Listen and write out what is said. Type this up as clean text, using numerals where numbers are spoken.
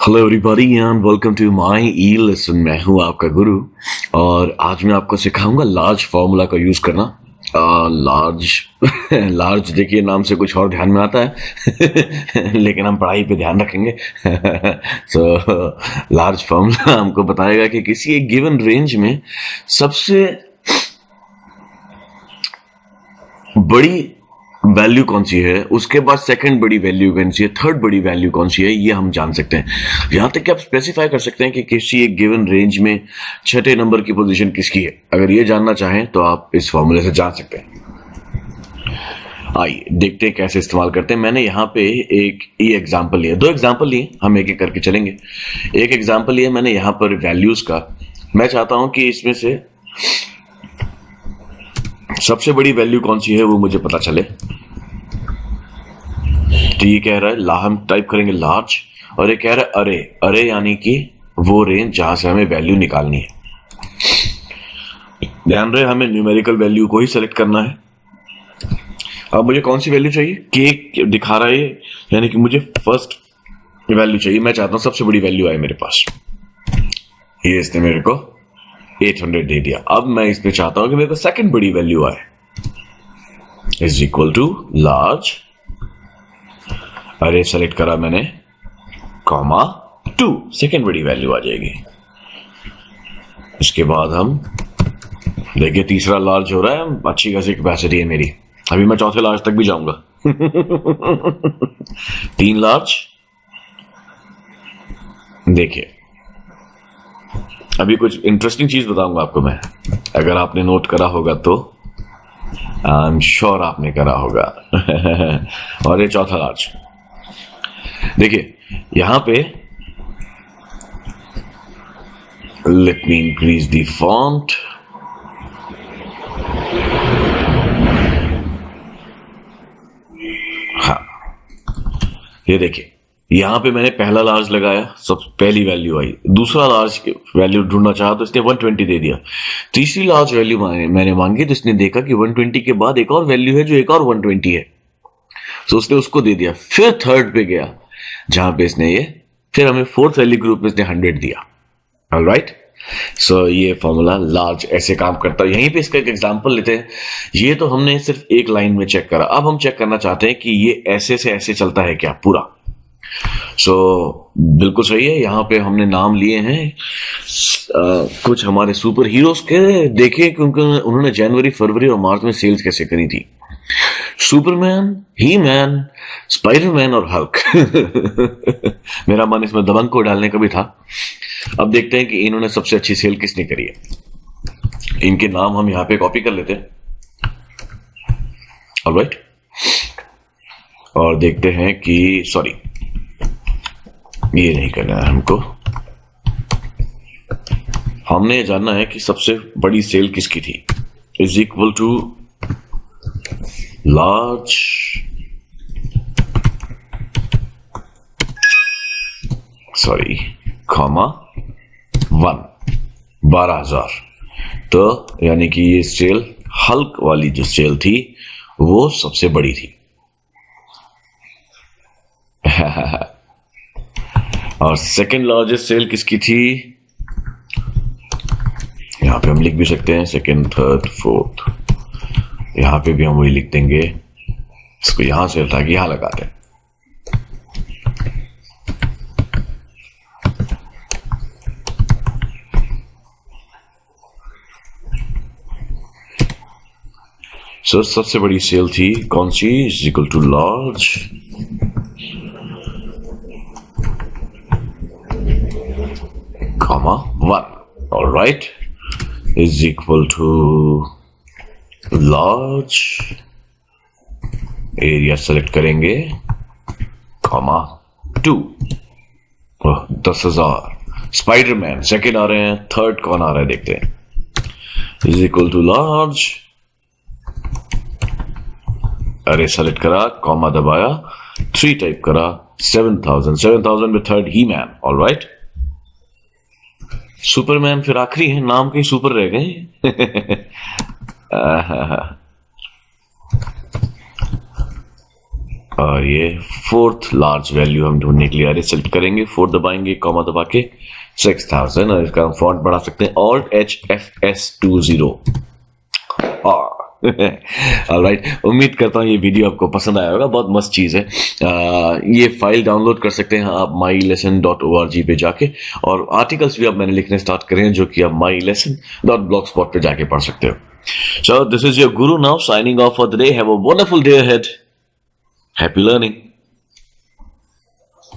Hello everybody and welcome to my E lesson. मैं हूं आपका गुरु और आज मैं आपको सिखाऊंगा लार्ज फार्मूला का यूज करना। लार्ज लार्ज देखिए नाम से कुछ और ध्यान में आता है लेकिन हम पढ़ाई पे ध्यान रखेंगे। सो लार्ज फार्मूला हमको बताएगा कि किसी एक गिवन रेंज में सबसे बड़ी वैल्यू कौन सी है, उसके बाद सेकंड बड़ी वैल्यू कौन सी है, थर्ड बड़ी वैल्यू कौन सी है, ये हम जान सकते हैं। यहां तक कि आप स्पेसिफाई कर सकते हैं कि किसी एक गिवन रेंज में छठे नंबर की पोजीशन किसकी है। अगर ये जानना चाहें तो आप इस फॉर्मूले से जान सकते हैं। आइए देखते हैं कैसे इस्तेमाल करते हैं। मैंने यहाँ पे एक ये एग्जाम्पल लिया, दो एग्जाम्पल लिए, हम एक एक करके चलेंगे। एक एग्जाम्पल लिया मैंने यहाँ पर वैल्यूज का। मैं चाहता हूं कि इसमें से सबसे बड़ी वैल्यू कौन सी है वो मुझे पता चले। तो ये कह रहा है हम टाइप करेंगे लार्ज, और ये कह रहा है अरे। अरे यानी कि वो रेंज जहां से हमें वैल्यू निकालनी है। ध्यान रहे हमें न्यूमेरिकल वैल्यू को ही सेलेक्ट करना है। अब मुझे कौन सी वैल्यू चाहिए, के दिखा रहा है यानी कि मुझे फर्स्ट वैल्यू चाहिए। मैं चाहता हूं सबसे बड़ी वैल्यू आए मेरे पास। ये इसने मेरे को 800 दे दिया। अब मैं इसमें चाहता हूं कि मेरे को सेकंड बड़ी वैल्यू आए, इज इक्वल टू लार्ज। अरे सेलेक्ट करा मैंने, कॉमा 2, सेकंड बड़ी वैल्यू आ जाएगी। इसके बाद हम देखिए तीसरा लार्ज हो रहा है, अच्छी खासी कैपेसिटी है मेरी। अभी मैं चौथे लार्ज तक भी जाऊंगा। 3 लार्ज। देखिए अभी कुछ इंटरेस्टिंग चीज बताऊंगा आपको मैं, अगर आपने नोट करा होगा तो। आई एम श्योर आपने करा होगा। और ये चौथा लार्ज। देखिए यहां पे let me increase the font. हाँ, ये देखिए यहां पे मैंने पहला लार्ज लगाया, सब पहली वैल्यू आई। दूसरा लार्ज वैल्यू ढूंढना चाहा तो इसने 120 दे दिया। तीसरी लार्ज वैल्यू मैंने मांगी तो इसने देखा कि 120 के बाद एक और वैल्यू है जो एक और 120 है, तो उसने उसको दे दिया। फिर थर्ड पे गया जहां पे इसने ये, फिर हमें फोर्थ वैल्यू ग्रुप में इसने 100 दिया। ऑलराइट, सो ये फॉर्मूला लार्ज ऐसे काम करता है। यहीं पे इसका एक एग्जांपल लेते हैं। ये तो हमने सिर्फ एक लाइन में चेक करा, अब हम चेक करना चाहते हैं कि ये ऐसे से ऐसे चलता है क्या पूरा। बिल्कुल सही है। यहां पे हमने नाम लिए हैं कुछ हमारे सुपर हीरोज के। देखे क्योंकि उन्होंने जनवरी, फरवरी और मार्च में सेल्स कैसे करी थी। सुपरमैन, ही मैन, स्पाइडरमैन और हल्क। मेरा मन इसमें दबंग को डालने का भी था। अब देखते हैं कि इन्होंने सबसे अच्छी सेल किसने करी है। इनके नाम हम यहां पे कॉपी कर लेते हैं। ऑलराइट, और देखते हैं कि सॉरी ये नहीं करना है हमको। हमने जानना है कि सबसे बड़ी सेल किसकी थी। Is equal to large comma 1, 12,000। तो यानी कि ये सेल हल्क वाली जो सेल थी वो सबसे बड़ी थी। और सेकेंड लार्जेस्ट सेल किसकी थी, यहां पे हम लिख भी सकते हैं सेकेंड, थर्ड, फोर्थ। यहां पे भी हम वही लिख देंगे, इसको यहां से उठा के यहां लगाते हैं। सबसे बड़ी सेल थी कौन सी, is equal to large comma 1, all right, is equal to large, area select करेंगे, comma 2, 10,000। स्पाइडरमैन सेकेंड आ रहे हैं, थर्ड कौन आ रहा है देखते हैं। इज इक्वल टू लार्ज, अरे सेलेक्ट करा, कॉमा दबाया, 3 टाइप करा, 7,000 में थर्ड ही मैन। ऑल राइट, सुपरमैन फिर आखिरी है, नाम के सुपर रह गए। और ये फोर्थ लार्ज वैल्यू हम ढूंढने के लिए अरे सेलेक्ट करेंगे, 4 दबाएंगे, कॉमा दबा के 6000, और इसका हम फॉन्ट बढ़ा सकते हैं Alt HFS20 ऑलराइट। उम्मीद करता हूँ ये वीडियो आपको पसंद आया होगा, बहुत मस्त चीज है। ये फाइल डाउनलोड कर सकते हैं आप mylesson.org पे जाके, और आर्टिकल्स भी अब मैंने लिखने स्टार्ट करे हैं जो कि आप mylesson.blogspot पे जाके पढ़ सकते हो। So this is your guru now signing off for the day. Have a wonderful day ahead. Happy learning.